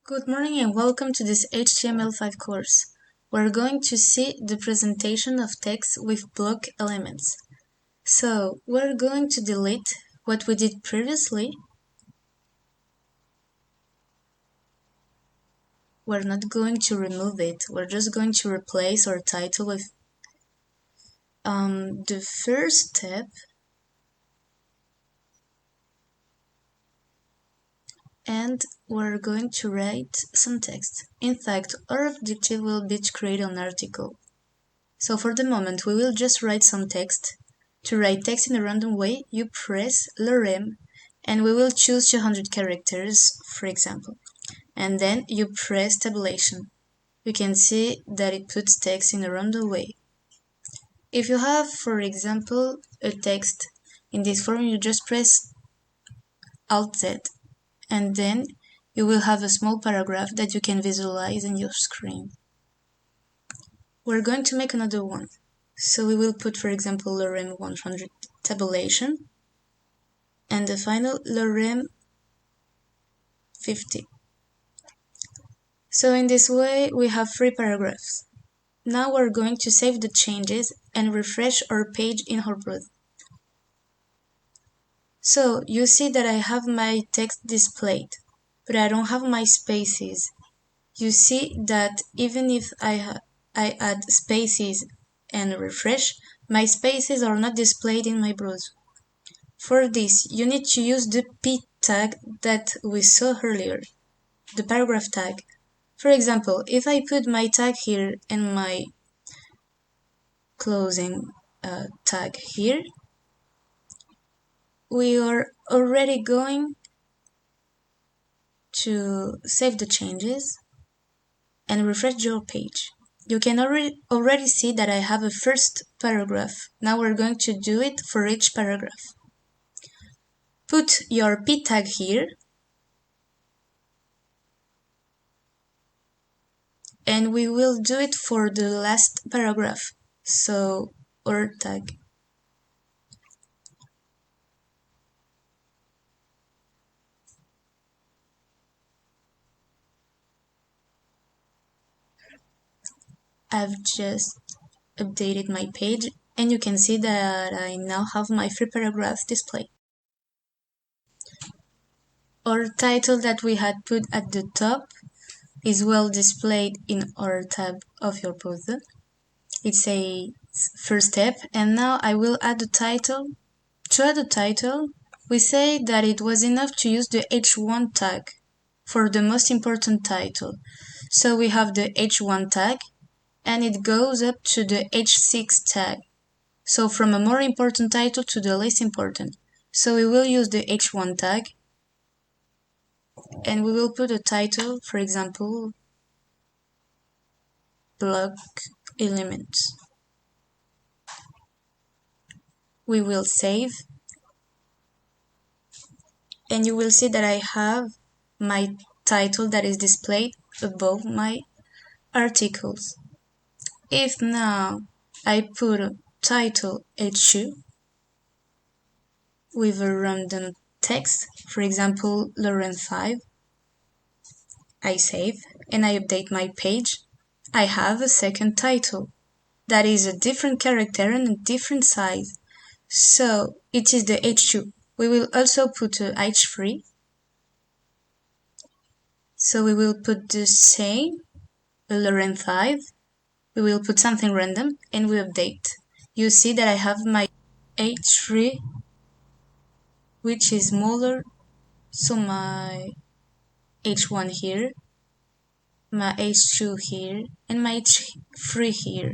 Good morning and welcome to this HTML5 course. We're going to see the presentation of text with block elements. So, we're going to delete what we did previously. We're not going to remove it, we're just going to replace our title with the first step. And we're going to write some text. In fact, our objective will be to create an article. So for the moment, we will just write some text. To write text in a random way, you press lorem, and we will choose 200 characters, for example. And then you press tabulation. You can see that it puts text in a random way. If you have, for example, a text in this form, you just press Alt-Z, and then you will have a small paragraph that you can visualize in your screen. We're going to make another one. So we will put, for example, lorem 100 tabulation, and the final lorem 50. So in this way, we have 3 paragraphs. Now we're going to save the changes and refresh our page in our browser. So you see that I have my text displayed, but I don't have my spaces. You see that even if I add spaces and refresh, my spaces are not displayed in my browser. For this, you need to use the p tag that we saw earlier, the paragraph tag. For example, if I put my tag here and my closing tag here, we are already going to save the changes and refresh your page. You can already see that I have a first paragraph. Now we're going to do it for each paragraph. Put your p tag here, and we will do it for the last paragraph. So, our tag. I've just updated my page, and you can see that I now have my 3 paragraphs displayed. Our title that we had put at the top is well displayed in our tab of your browser. It's a first step, and now I will add the title. To add the title, we say that it was enough to use the h1 tag for the most important title. So we have the h1 tag, and it goes up to the h6 tag. So from a more important title to the least important. So we will use the h1 tag, and we will put a title, for example, block elements. We will save, and you will see that I have my title that is displayed above my articles. If now I put a title h2 with a random text, for example, lorem 5, I save and I update my page, I have a second title that is a different character and a different size. So it is the h2. We will also put a h3. So we will put the same, a lorem 5. We will put something random and we update. You see that I have my h3, which is smaller, so my h1 here, my h2 here, and my h3 here.